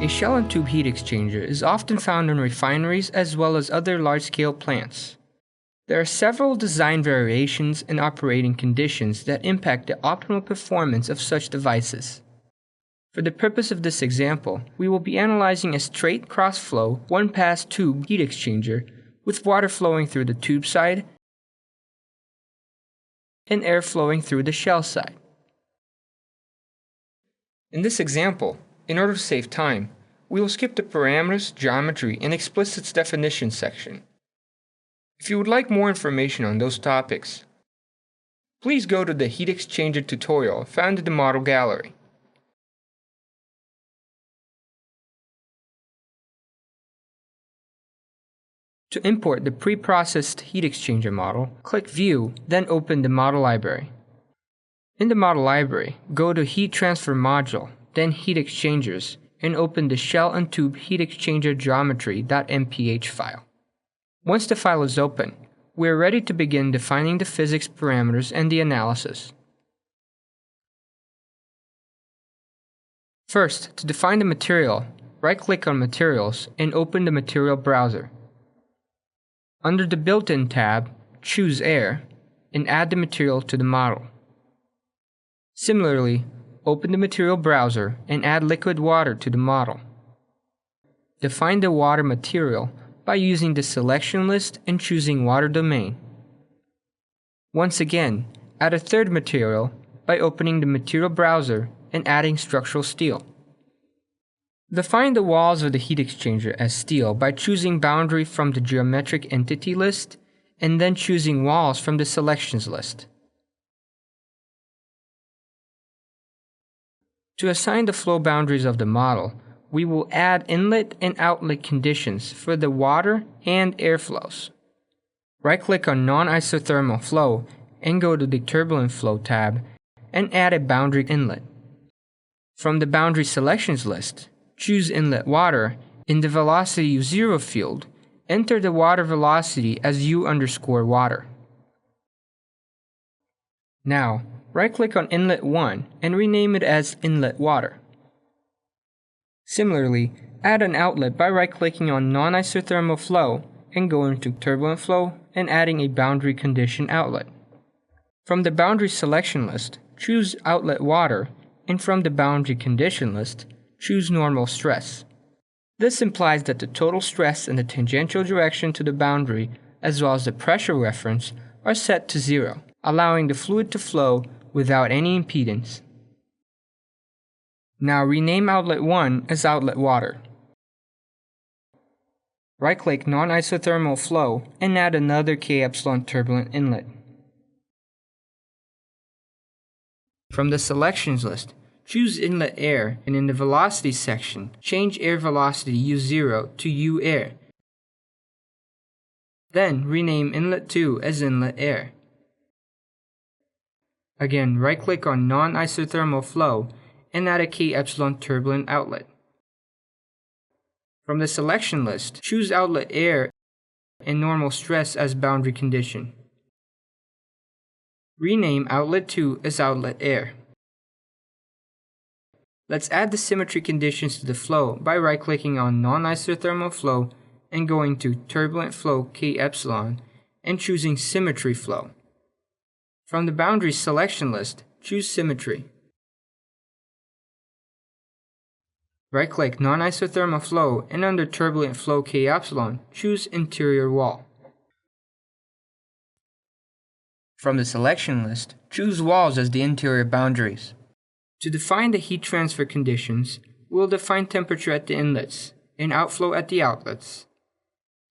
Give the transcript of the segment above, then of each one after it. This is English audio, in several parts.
A shell and tube heat exchanger is often found in refineries as well as other large-scale plants. There are several design variations and operating conditions that impact the optimal performance of such devices. For the purpose of this example, we will be analyzing a straight cross-flow, one-pass tube heat exchanger with water flowing through the tube side and air flowing through the shell side. In this example, in order to save time, we will skip the parameters, geometry, and explicit definition section. If you would like more information on those topics, please go to the heat exchanger tutorial found in the model gallery. To import the pre-processed heat exchanger model, click View, then open the model library. In the model library, go to Heat Transfer Module, then Heat Exchangers, and open the Shell and Tube Heat Exchanger Geometry.mph file. Once the file is open, we are ready to begin defining the physics parameters and the analysis. First, to define the material, right-click on Materials and open the Material Browser. Under the Built-in tab, choose Air and add the material to the model. Similarly, open the Material Browser and add liquid water to the model. Define the water material by using the selection list and choosing Water Domain. Once again, add a third material by opening the Material Browser and adding structural steel. Define the walls of the heat exchanger as steel by choosing boundary from the geometric entity list and then choosing walls from the selections list. To assign the flow boundaries of the model, we will add inlet and outlet conditions for the water and air flows. Right-click on Non-Isothermal Flow and go to the Turbulent Flow tab and add a boundary inlet. From the Boundary Selections list, choose Inlet Water. In the Velocity U0 field, enter the water velocity as U_water. Now, right-click on Inlet 1 and rename it as Inlet Water. Similarly, add an outlet by right-clicking on Non-Isothermal Flow and going to Turbulent Flow and adding a boundary condition outlet. From the Boundary Selection list, choose Outlet Water, and from the Boundary Condition list, choose Normal Stress. This implies that the total stress and the tangential direction to the boundary, as well as the pressure reference, are set to 0, allowing the fluid to flow without any impedance. Now rename Outlet 1 as Outlet Water. Right-click Non-Isothermal Flow and add another K-epsilon turbulent inlet. From the Selections list, choose Inlet Air and in the Velocity section, change air velocity U0 to U-Air. Then rename Inlet 2 as Inlet Air. Again, right-click on Non-Isothermal Flow and add a K-epsilon turbulent outlet. From the selection list, choose Outlet Air and Normal Stress as boundary condition. Rename Outlet 2 as Outlet Air. Let's add the symmetry conditions to the flow by right-clicking on Non-Isothermal Flow and going to Turbulent Flow K-epsilon and choosing Symmetry Flow. From the Boundary Selection list, choose Symmetry. Right-click Non-Isothermal Flow and under Turbulent Flow K-epsilon, choose Interior Wall. From the Selection list, choose Walls as the interior boundaries. To define the heat transfer conditions, we'll define temperature at the inlets and outflow at the outlets.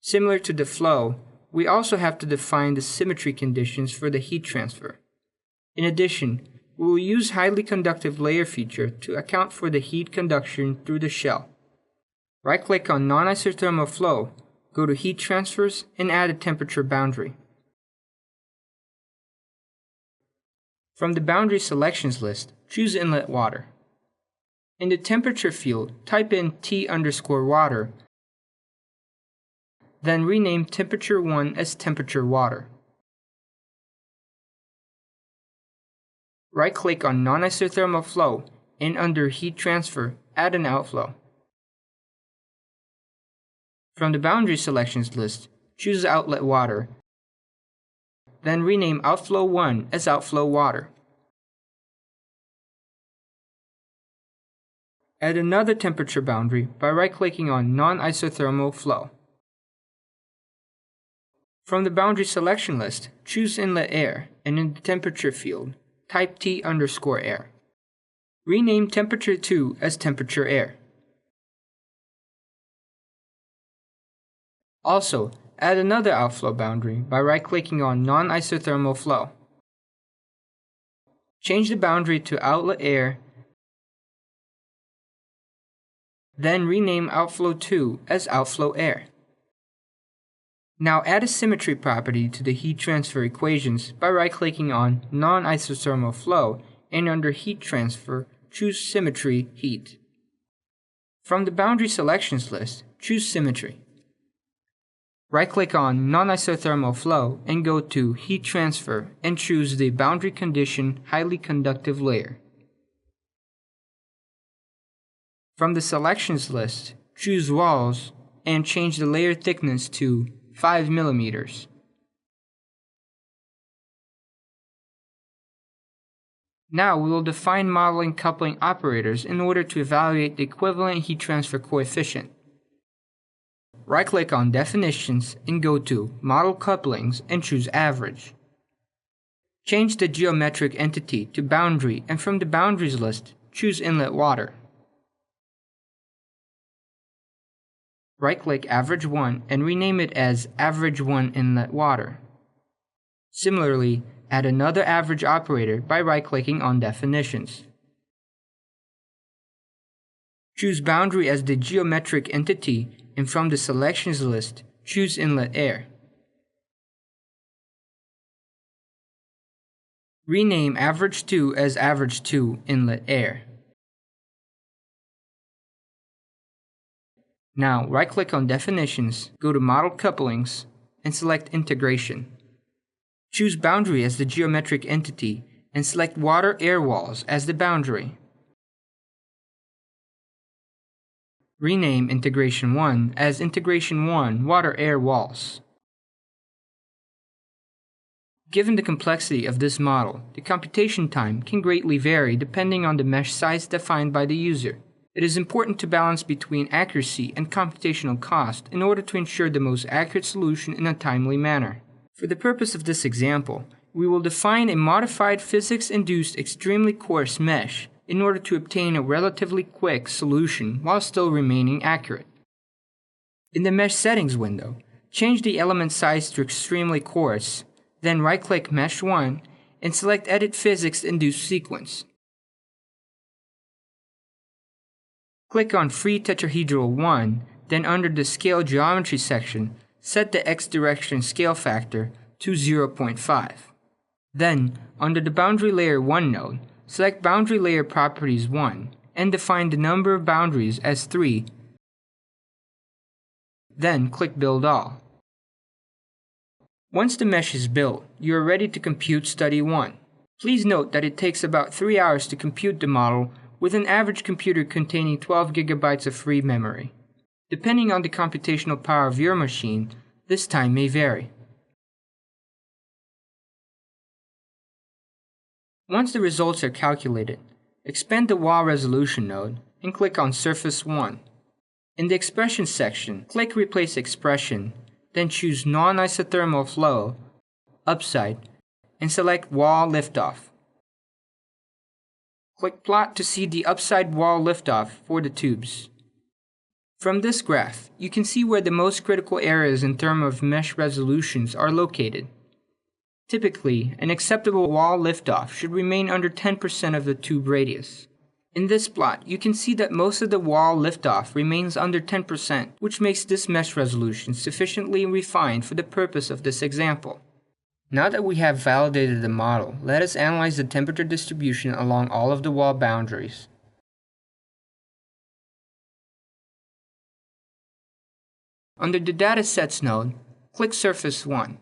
Similar to the flow, we also have to define the symmetry conditions for the heat transfer. In addition, we will use highly conductive layer feature to account for the heat conduction through the shell. Right-click on Non-Isothermal Flow, go to Heat Transfers, and add a temperature boundary. From the Boundary Selections list, choose Inlet Water. In the Temperature field, type in T_water, then rename Temperature 1 as Temperature Water. Right-click on Non-Isothermal Flow and under Heat Transfer, add an outflow. From the boundary selections list, choose outlet water, then rename outflow 1 as outflow water. Add another temperature boundary by right-clicking on non-isothermal flow. From the boundary selection list, choose inlet air, and in the temperature field, type T_air. Rename temperature 2 as temperature air. Also, add another outflow boundary by right-clicking on non-isothermal flow. Change the boundary to outlet air, then rename outflow 2 as outflow air. Now add a symmetry property to the heat transfer equations by right-clicking on non-isothermal flow, and under heat transfer, choose symmetry heat. From the boundary selections list, choose symmetry. Right-click on non-isothermal flow and go to heat transfer and choose the boundary condition highly conductive layer. From the selections list, choose walls and change the layer thickness to 5 mm. Now we will define modeling coupling operators in order to evaluate the equivalent heat transfer coefficient. Right-click on Definitions and go to Model Couplings and choose Average. Change the geometric entity to Boundary, and from the Boundaries list, choose Inlet Water. Right-click Average 1 and rename it as Average 1 Inlet Water. Similarly, add another average operator by right-clicking on Definitions. Choose Boundary as the geometric entity, and from the Selections list, choose Inlet Air. Rename Average 2 as Average 2 Inlet Air. Now, right-click on Definitions, go to Model Couplings, and select Integration. Choose Boundary as the geometric entity, and select Water-Air Walls as the boundary. Rename Integration 1 as Integration 1 Water-Air Walls. Given the complexity of this model, the computation time can greatly vary depending on the mesh size defined by the user. It is important to balance between accuracy and computational cost in order to ensure the most accurate solution in a timely manner. For the purpose of this example, we will define a modified physics-induced extremely coarse mesh in order to obtain a relatively quick solution while still remaining accurate. In the Mesh Settings window, change the element size to extremely coarse, then right-click Mesh 1 and select Edit Physics-Induced Sequence. Click on Free Tetrahedral 1, then under the Scale Geometry section, set the X direction scale factor to 0.5. Then, under the Boundary Layer 1 node, select Boundary Layer Properties 1 and define the number of boundaries as 3. Then click Build All. Once the mesh is built, you are ready to compute Study 1. Please note that it takes about 3 hours to compute the model with an average computer containing 12 GB of free memory. Depending on the computational power of your machine, this time may vary. Once the results are calculated, expand the Wall Resolution node and click on Surface 1. In the Expressions section, click Replace Expression, then choose Non-Isothermal Flow, Upside, and select Wall Liftoff. Click Plot to see the upside wall liftoff for the tubes. From this graph, you can see where the most critical areas in terms of mesh resolutions are located. Typically, an acceptable wall liftoff should remain under 10% of the tube radius. In this plot, you can see that most of the wall liftoff remains under 10%, which makes this mesh resolution sufficiently refined for the purpose of this example. Now that we have validated the model, let us analyze the temperature distribution along all of the wall boundaries. Under the Datasets node, click Surface 1.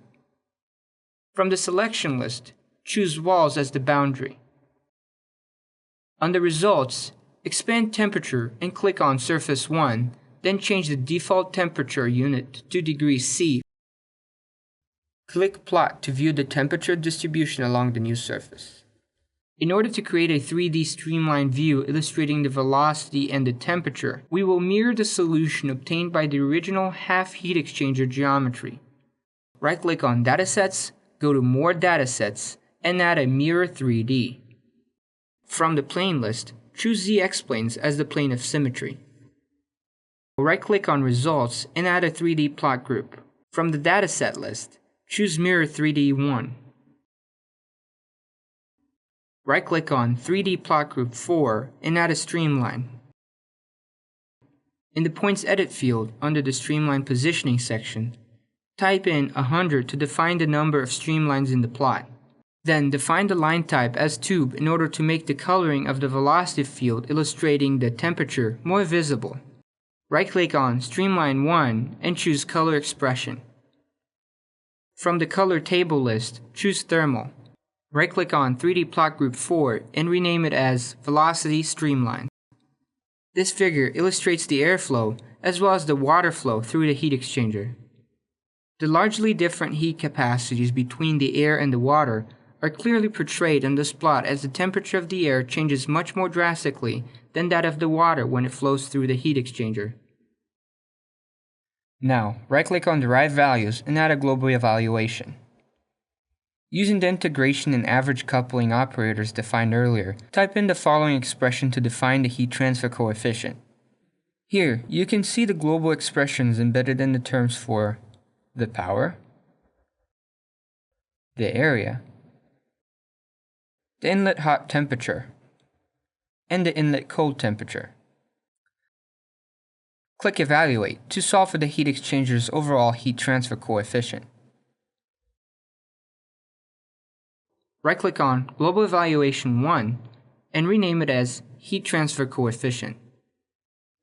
From the selection list, choose Walls as the boundary. Under Results, expand Temperature and click on Surface 1, then change the default temperature unit to degrees C. Click Plot to view the temperature distribution along the new surface. In order to create a 3D streamlined view illustrating the velocity and the temperature, we will mirror the solution obtained by the original half heat exchanger geometry. Right-click on Datasets, go to More Datasets, and add a Mirror 3D. From the plane list, choose Z-X-planes as the plane of symmetry. Right-click on Results and add a 3D plot group. From the dataset list, choose Mirror 3D 1. Right-click on 3D Plot Group 4 and add a streamline. In the Points Edit field under the Streamline Positioning section, type in 100 to define the number of streamlines in the plot. Then define the line type as tube in order to make the coloring of the velocity field illustrating the temperature more visible. Right-click on Streamline 1 and choose Color Expression. From the Color Table list, choose Thermal. Right-click on 3D Plot Group 4 and rename it as Velocity Streamline. This figure illustrates the airflow as well as the water flow through the heat exchanger. The largely different heat capacities between the air and the water are clearly portrayed in this plot as the temperature of the air changes much more drastically than that of the water when it flows through the heat exchanger. Now, right-click on Derive Values and add a global evaluation. Using the integration and average coupling operators defined earlier, type in the following expression to define the heat transfer coefficient. Here, you can see the global expressions embedded in the terms for the power, the area, the inlet hot temperature, and the inlet cold temperature. Click Evaluate to solve for the heat exchanger's overall heat transfer coefficient. Right-click on Global Evaluation 1 and rename it as Heat Transfer Coefficient.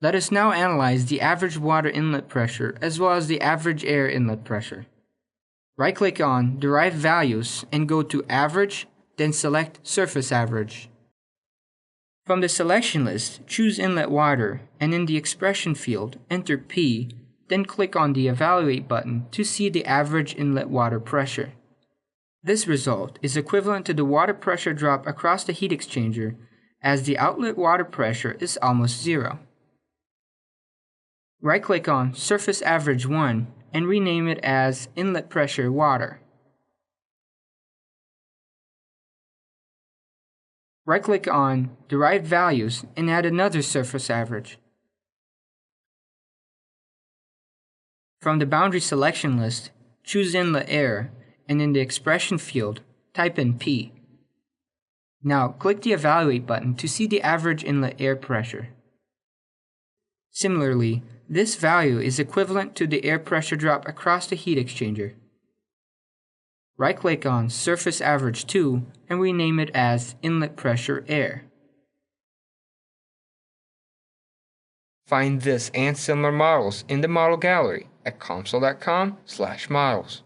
Let us now analyze the average water inlet pressure as well as the average air inlet pressure. Right-click on Derive Values and go to Average, then select Surface Average. From the selection list, choose Inlet Water and in the expression field, enter P, then click on the Evaluate button to see the average inlet water pressure. This result is equivalent to the water pressure drop across the heat exchanger, as the outlet water pressure is almost zero. Right-click on Surface Average 1 and rename it as Inlet Pressure Water. Right-click on Derive Values and add another surface average. From the boundary selection list, choose Inlet Air and in the expression field, type in P. Now click the Evaluate button to see the average inlet air pressure. Similarly, this value is equivalent to the air pressure drop across the heat exchanger. Right-click on Surface Average 2 and rename it as Inlet Pressure Air. Find this and similar models in the model gallery at comsol.com/models.